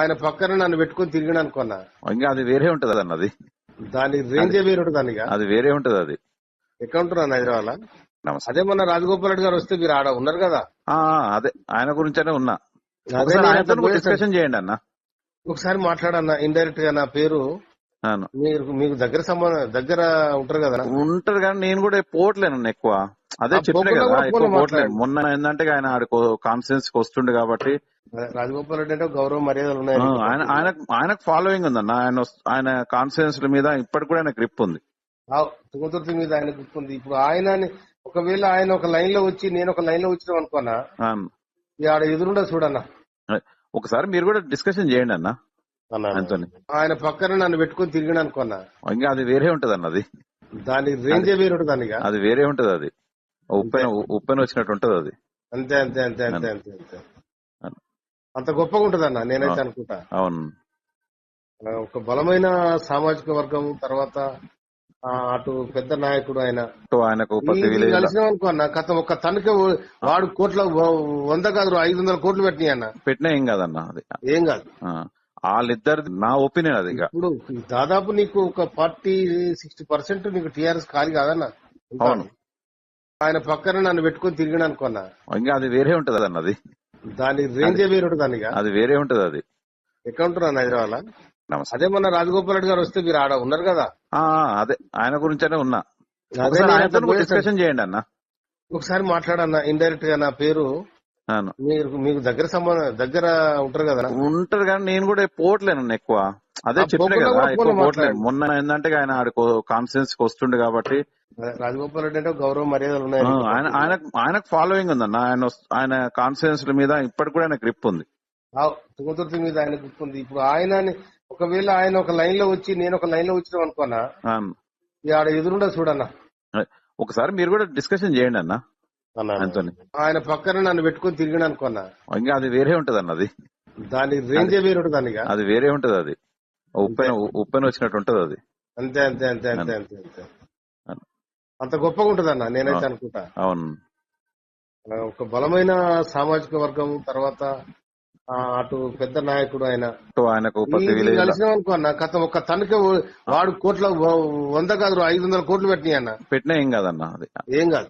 ఆయన పక్కన నన్ను పెట్టుకొని తిరిగిన అనుకున్నా. ఇంకా అది వేరే ఉంటది అన్న. అది దాని రేంజే వేరే ఉంటుంది దానిగా. అది వేరే ఉంటది. అది ఎక్కడ ఉంటున్నాను హైదరాబాద్. నమస్తే. అదే మొన్న రాజగోపాల్ రెడ్డి గారు వస్తే మీరు ఆడ ఉన్నారు కదా. అదే ఆయన గురించనే ఉన్నా. అదే ఒకసారి నేను ఆయనతో అట్లా పోయేసాను. డిస్కషన్ చేయండి అన్న. ఒకసారి మాట్లాడన్నా ఇండైరెక్ట్ గా నా పేరు అవును. మీకు దగ్గర దగ్గర ఉంటారు కదా. ఉంటారు కానీ నేను కూడా పోవట్లేను ఎక్కువ. అదే చెప్పిన పోకుండా కదా కూడా ఎక్కువ ఫోన్లో పోవట్లేను. మాట్లాడండి. మొన్న ఏంటంటే ఆయన ఆడ కాన్ఫరెన్స్ కి వస్తుండే కాబట్టి రాజగోపాల్ రెడ్డి అంటే గౌరవ మర్యాదలు ఉన్నాయి. ఆయనకు ఫాలోయింగ్ ఉందన్న. ఆయన కాన్ఫరెన్స్ మీద ఇప్పటికి కూడా ఆయన గ్రిప్ ఉంది. తుంగతుర్తి మీద ఆయన గుర్తుంది. ఇప్పుడు ఆయన ఒకవేళ ఆయన ఒక లైన్ లో వచ్చి నేను ఒక లైన్ లో వచ్చినాం అనుకున్నా, ఆడ ఎదురుండా చూడన్నా. ఒకసారి మీరు కూడా డిస్కషన్ చేయండి అన్న. ఆయన పక్కన నన్ను పెట్టుకొని తిరిగిన అనుకున్నా. ఇంకా అది వేరే ఉంటది అన్న. అది దాని రేంజే వేరే ఉంటుంది దానిగా. అది వేరే ఉంటది. అది ఉప్పెన వచ్చినట్టు ఉంటది. అది అంతే అంతే అంతే అంతే అంతే అంతే అంత గొప్పగా ఉంటది అన్న నేనైతే అనుకుంటా. అవును. ఒక బలమైన సామాజిక వర్గం, తర్వాత అటు పెద్ద నాయకుడు ఆయన. ఆయనకు కలిసినాం అనుకో అన్న, కథ ఒక తనకే వాడు 100 కాదు 500 కోట్లు పెట్టినాయి అన్న. పెట్టినా ఏం కాదన్న. అది ఏం కాదు. వాళ్ళిద్దరు నా ఒపీనియన్. అది ఇప్పుడు దాదాపు నీకు ఒక 40-60% నీకు టీఆర్ఎస్ ఖాళీ కాదన్న. అవును. ఆయన పక్కన నన్ను పెట్టుకొని తిరిగిన అనుకున్నా. ఇంకా అది వేరే ఉంటది అన్న. అది దాని రేంజే వేరే ఉంటుంది దానిగా. అది వేరే ఉంటది. అది ఎక్కడ ఉంటున్నాను హైదరాబాద్. నమస్తే. అదే మొన్న రాజగోపాల్ రెడ్డి గారు వస్తే మీరు ఆడ ఉన్నారు కదా. అదే ఆయన గురించనే ఉన్నా. అదే నేను ఆయనతో అట్లా పోయేసాను. డిస్కషన్ చేయండి అన్న. ఒకసారి మాట్లాడన్నా ఇండైరెక్ట్ గా నా పేరు మీకు దగ్గర ఉంటారు కదా. ఉంటారు కానీ నేను కూడా పోవట్లేను ఎక్కువ. అదే చెప్పిన కదా ఎక్కువ పోవట్లేను. మొన్న ఏంటంటే ఆయన ఆడ కాన్ఫరెన్స్ కి వస్తుండే కాబట్టి రాజగోపాల్ రెడ్డి అంటే గౌరవ మర్యాదలు ఉన్నాయి. ఆయనకు ఫాలోయింగ్ ఉందన్న. ఆయన కాన్ఫరెన్స్ మీద ఇప్పటికి కూడా ఆయన గ్రిప్ ఉంది. తుంగతుర్తి మీద ఆయన గుర్తుంది. ఇప్పుడు ఆయన ఒకవేళ ఆయన ఒక లైన్ లో వచ్చి నేను ఒక లైన్ లో వచ్చినాం అనుకున్నా, ఆడ ఎదురుండా చూడన్నా. ఒకసారి మీరు కూడా డిస్కషన్ చేయండి అన్న. ఆయన పక్కన నన్ను పెట్టుకొని తిరిగిన అనుకున్నా. ఇంకా అది వేరే ఉంటది అన్న. అది దాని రేంజే వేరే ఉంటుంది దానిగా. అది వేరే ఉంటది. అది ఉప్పెన వచ్చినట్టు ఉంటది. అది అంతే అంతే అంతే అంతే అంతే అంతే అంత గొప్పగా ఉంటది అన్న నేనైతే అనుకుంటా. అవును. ఒక బలమైన సామాజిక వర్గం, తర్వాత అటు పెద్ద నాయకుడు ఆయన. ఆయనకు కలిసినాం అనుకో అన్న, కథ ఒక తనకే వాడు 100 కాదు 500 కోట్లు పెట్టినాయి అన్న. పెట్టినా ఏం కాదన్న. అది ఏం కాదు.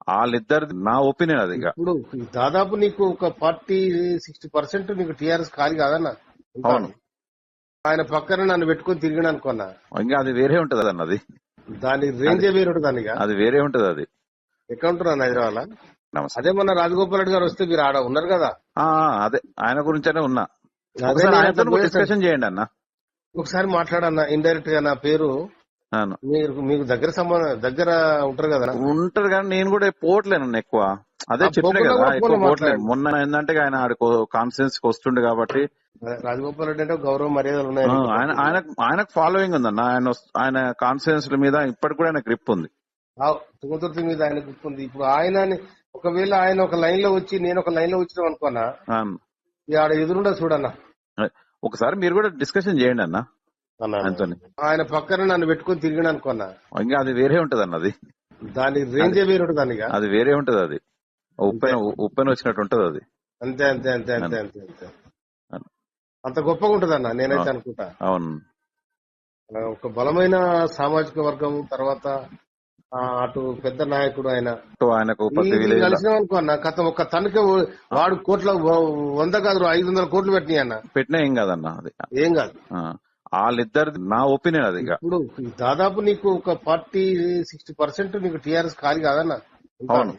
వాళ్ళిద్దరు నా ఒపీనియన్. అది ఇప్పుడు దాదాపు నీకు ఒక 40-60% నీకు టీఆర్ఎస్ ఖాళీ కాదన్న. అవును. ఆయన పక్కన నన్ను పెట్టుకొని తిరిగిన అనుకున్నా. ఇంకా అది వేరే ఉంటది అన్న. అది దాని రేంజే వేరే ఉంటుంది దానిగా. అది వేరే ఉంటది. అది ఎక్కడ ఉంటున్నాను హైదరాబాద్. నమస్తే. అదే మొన్న రాజగోపాల్ రెడ్డి గారు వస్తే మీరు ఆడ ఉన్నారు కదా. అదే ఆయన గురించనే ఉన్నా. అదే నేను అట్లా పోయేసాను. డిస్కషన్ చేయండి అన్న. ఒకసారి మాట్లాడన్నా ఇండైరెక్ట్ గా నా పేరు మీకు దగ్గర ఉంటారు కదా. ఉంటారు కానీ నేను కూడా పోవట్లేను ఎక్కువ. అదే చెప్పిన కదా ఎక్కువ పోవట్లేను. మొన్న ఏంటంటే ఆయన ఆడ కాన్ఫరెన్స్ కి వస్తుండే కాబట్టి రాజగోపాల్ రెడ్డి అంటే గౌరవ మర్యాదలు ఉన్నాయి. ఆయనకు ఫాలోయింగ్ ఉందన్న. ఆయన కాన్ఫరెన్స్ మీద ఇప్పటికి కూడా ఆయన గ్రిప్ ఉంది. తుంగతుర్తి మీద ఆయన గుర్తుంది. ఇప్పుడు ఆయన ఒకవేళ ఆయన ఒక లైన్ లో వచ్చి నేను ఒక లైన్ లో వచ్చినాం అనుకున్నా, ఆడ ఎదురుండా చూడన్నా. ఒకసారి మీరు కూడా డిస్కషన్ చేయండి అన్న. ఆయన పక్కన నన్ను పెట్టుకొని తిరిగిన అనుకున్నా. ఇంకా అది వేరే ఉంటది అన్న. అది దాని రేంజే వేరే ఉంటుంది దానిగా. అది వేరే ఉంటది. అది ఉప్పెన వచ్చినట్టు ఉంటది. అది అంతే అంతే అంతే అంతే అంతే అంతే అంత గొప్పగా ఉంటది అన్న నేనైతే అనుకుంటా. అవును. ఒక బలమైన సామాజిక వర్గం, తర్వాత అటు పెద్ద నాయకుడు ఆయన. ఆయనకు కలిసినాం అనుకో అన్న, కథ ఒక తనకే వాడు 100 కాదు 500 కోట్లు పెట్టినాయి అన్న. పెట్టినా ఏం కాదన్న. అది ఏం కాదు. వాళ్ళిద్దరు నా ఒపీనియన్. అది ఇప్పుడు దాదాపు నీకు ఒక 40-60% నీకు టీఆర్ఎస్ ఖాళీ కాదన్న. అవును.